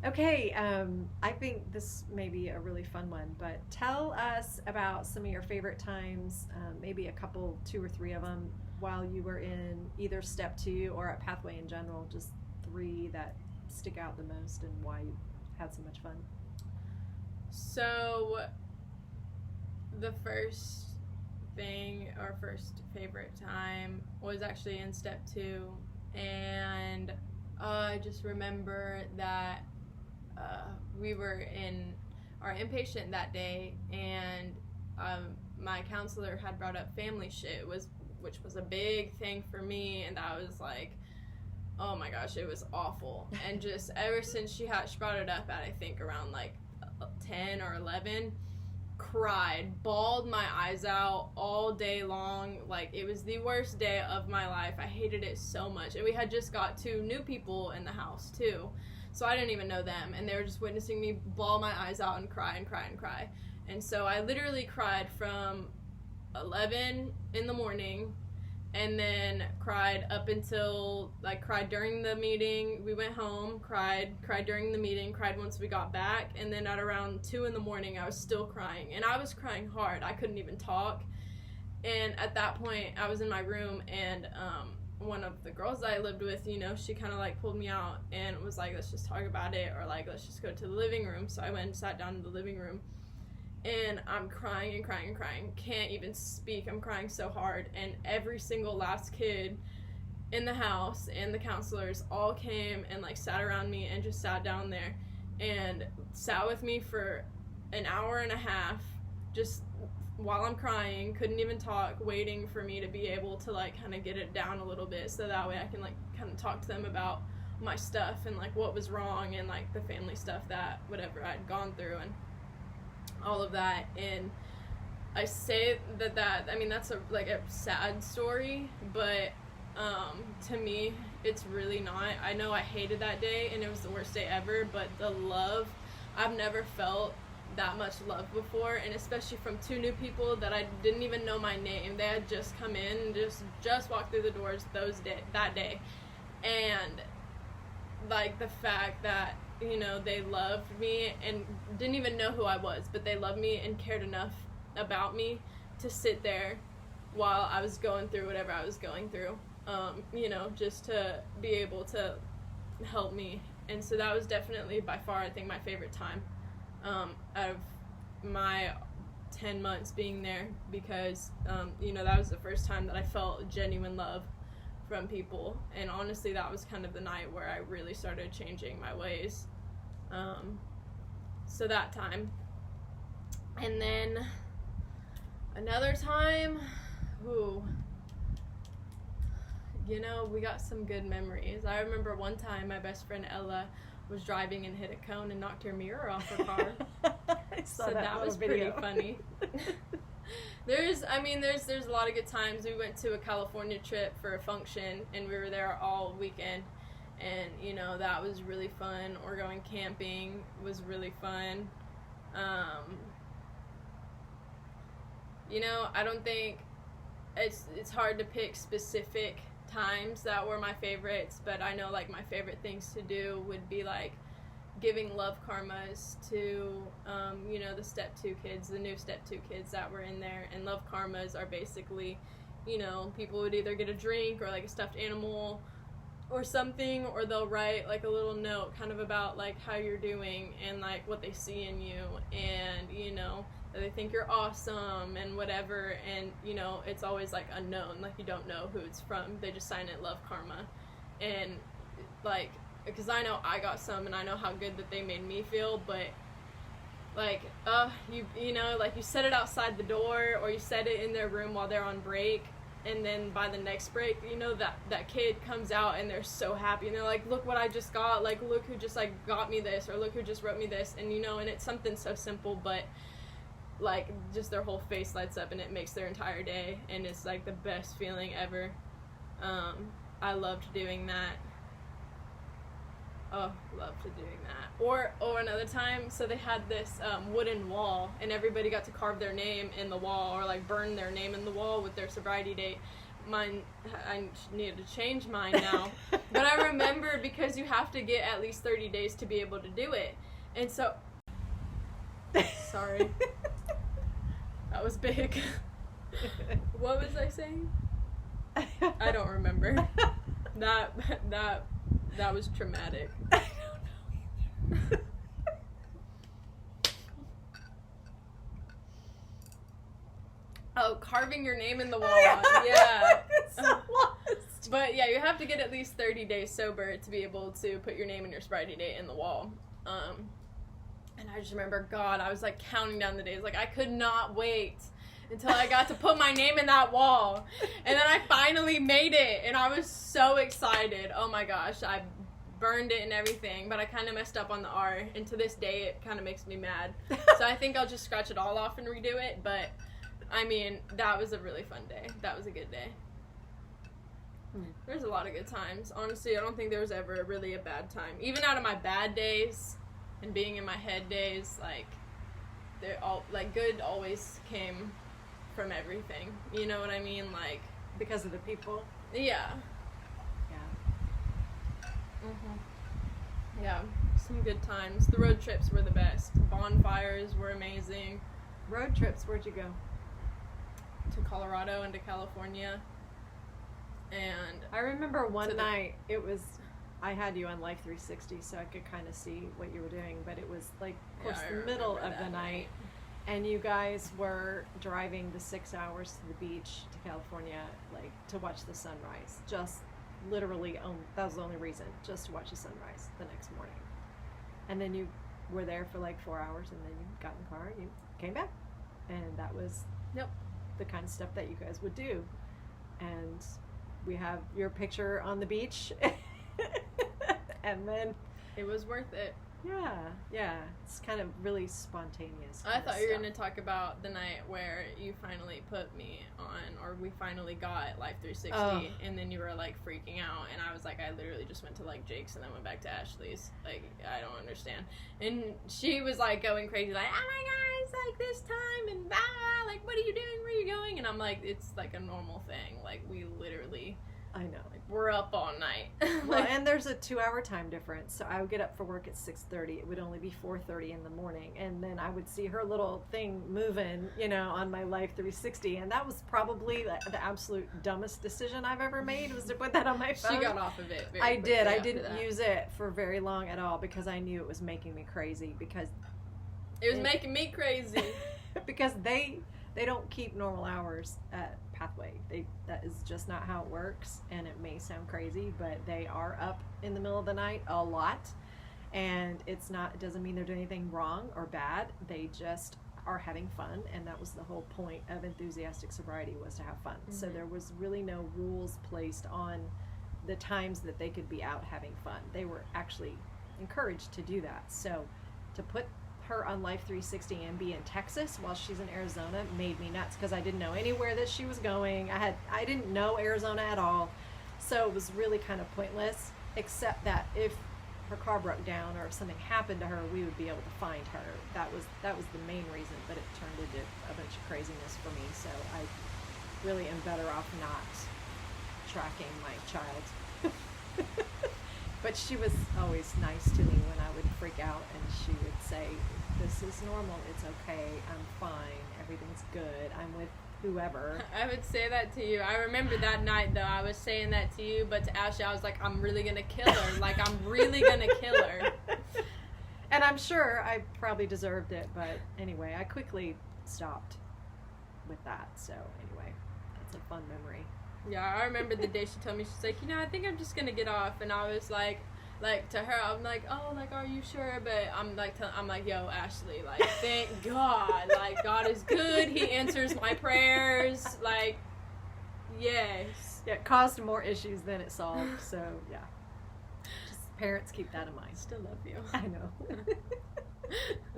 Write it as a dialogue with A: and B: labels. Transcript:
A: Okay, I think this may be a really fun one, but tell us about some of your favorite times, maybe a couple, two or three of them, while you were in either step two or at Pathway in general, just three that stick out the most and why you had so much fun.
B: So, the first thing, or first favorite time, was actually in step two, and I just remember that we were in our inpatient that day, and my counselor had brought up family shit, which was a big thing for me, and I was like, oh my gosh, it was awful. And just ever since she brought it up at, I think, around like 10 or 11, cried, bawled my eyes out all day long. Like, it was the worst day of my life. I hated it so much. And we had just got two new people in the house too, so I didn't even know them, and they were just witnessing me bawl my eyes out and cry and cry and cry. And so I literally cried from 11 in the morning, and then cried up until, like, cried during the meeting. We went home, cried during the meeting, cried once we got back, and then at around 2 in the morning I was still crying, and I was crying hard. I couldn't even talk. And at that point I was in my room, and one of the girls that I lived with, she kind of like pulled me out and was like, let's just talk about it, or like, let's just go to the living room. So I went and sat down in the living room, and I'm crying and crying and crying, can't even speak. I'm crying so hard, and every single last kid in the house and the counselors all came and like sat around me and just sat down there and sat with me for an hour and a half, just while I'm crying, couldn't even talk, waiting for me to be able to like kind of get it down a little bit, so that way I can like kind of talk to them about my stuff and like what was wrong, and like the family stuff, that whatever I'd gone through and all of that. And I say that I mean, that's a sad story, but to me it's really not. I know I hated that day and it was the worst day ever, but the love, I've never felt that much love before, and especially from two new people that I didn't even know my name. They had just come in and just walked through the doors that day, and like the fact that they loved me and didn't even know who I was, but they loved me and cared enough about me to sit there while I was going through whatever I was going through, just to be able to help me. And so that was definitely by far, I think, my favorite time out of my 10 months being there, because that was the first time that I felt genuine love from people. And honestly, that was kind of the night where I really started changing my ways. So that time. And then another time, we got some good memories. I remember one time my best friend Ella was driving and hit a cone and knocked her mirror off her car.
A: So
B: that was pretty funny. There's a lot of good times. We went to a California trip for a function, and we were there all weekend, and that was really fun. Or going camping was really fun. I don't think it's hard to pick specific times that were my favorites, but I know like my favorite things to do would be like giving love karmas to the step 2 kids, the new step 2 kids that were in there. And love karmas are basically, people would either get a drink or like a stuffed animal or something, or they'll write like a little note kind of about like how you're doing and like what they see in you, and that they think you're awesome and whatever. And it's always like unknown, like you don't know who it's from. They just sign it love karma. And like, because I know I got some and I know how good that they made me feel, but like you set it outside the door, or you set it in their room while they're on break, and then by the next break that kid comes out and they're so happy, and they're like, look what I just got, like look who just like got me this, or look who just wrote me this. And and it's something so simple, but like just their whole face lights up and it makes their entire day, and it's like the best feeling ever. I loved doing that. Oh, loved doing that. Or another time, so they had this wooden wall, and everybody got to carve their name in the wall, or like burn their name in the wall with their sobriety date. mine, I needed to change mine now. But I remember because you have to get at least 30 days to be able to do it. And so, sorry. That was big. What was I saying? I don't remember. That was traumatic.
A: I don't know either.
B: Oh, carving your name in the wall. Yeah.
A: So lost.
B: But yeah, you have to get at least 30 days sober to be able to put your name and your sobriety date in the wall. And I just remember, God, I was like counting down the days. Like, I could not wait until I got to put my name in that wall. And then I finally made it. And I was so excited. Oh my gosh. I burned it and everything. But I kind of messed up on the R. And to this day, it kind of makes me mad. So I think I'll just scratch it all off and redo it. But, I mean, that was a really fun day. That was a good day. There's a lot of good times. Honestly, I don't think there was ever really a bad time. Even out of my bad days and being in my head days, like, they're all, like, good always came from everything. You know what I mean? Like,
A: because of the people.
B: yeah.
A: Yeah.
B: Yeah. Some good times. The road trips were the best. Bonfires were amazing.
A: Road trips, where'd you go?
B: To Colorado and to California. And
A: I remember one
B: To the-
A: night, it was, I had you on Life 360 so I could kind of see what you were doing, but it was like, of course,
B: Yeah, I
A: the middle
B: remember
A: of the
B: that
A: night, and you guys were driving the 6 hours to the beach to California, like, to watch the sunrise. Just literally, that was the only reason, just to watch the sunrise the next morning. And then you were there for like 4 hours, and then you got in the car and you came back. And that was
B: Yep.
A: the kind of stuff that you guys would do. And we have your picture on the beach. And then,
B: it was worth it.
A: yeah, it's kind of really spontaneous.
B: I
A: kind
B: thought
A: of
B: you were
A: stuff.
B: going to talk about the night where you finally put me on, or we finally got Life 360,
A: Oh.
B: and then you were like freaking out, and I was like, I literally just went to like Jake's and then went back to Ashley's. Like, I don't understand. And she was like going crazy, like, oh my god, it's like this time, and blah, like, what are you doing? Where are you going? And I'm like, it's like a normal thing. Like, we literally,
A: I know.
B: like, we're up all night.
A: Well,
B: Like,
A: and there's a 2-hour time difference, so I would get up for work at 6:30. It would only be 4:30 in the morning, and then I would see her little thing moving, on my Life 360, and that was probably the absolute dumbest decision I've ever made, was to put that on my phone.
B: she got off of it very
A: I
B: quickly
A: did. I
B: after
A: didn't
B: that.
A: use it for very long at all because I knew it was making me crazy because
B: It was making me crazy.
A: because they don't keep normal hours at Pathway. That is just not how it works, and it may sound crazy, but they are up in the middle of the night a lot, and it doesn't mean they're doing anything wrong or bad. They just are having fun, and that was the whole point of enthusiastic sobriety, was to have fun. So there was really no rules placed on the times that they could be out having fun. They were actually encouraged to do that. So to put her on Life 360 and be in Texas while she's in Arizona made me nuts, because I didn't know anywhere that she was going. I didn't know Arizona at all, so it was really kind of pointless, except that if her car broke down or if something happened to her, we would be able to find her. That was the main reason, but it turned into a bunch of craziness for me, so I really am better off not tracking my child. But she was always nice to me when I would freak out, and she would say, this is normal, it's okay, I'm fine, everything's good, I'm with whoever.
B: I would say that to you. I remember that night, though. I was saying that to you, but to Ashley, I was like, I'm really going to kill her. Like, I'm really going to kill her.
A: And I'm sure I probably deserved it, but anyway, I quickly stopped with that. So anyway, that's a fun memory.
B: Yeah, I remember the day she told me, she's like, I think I'm just going to get off. And I was like to her, I'm like, oh, like, are you sure? But I'm like, yo, Ashley, like, thank God. Like, God is good. He answers my prayers. Like, yes.
A: Yeah, it caused more issues than it solved. So yeah, just parents keep that in mind.
B: I still love you.
A: I know.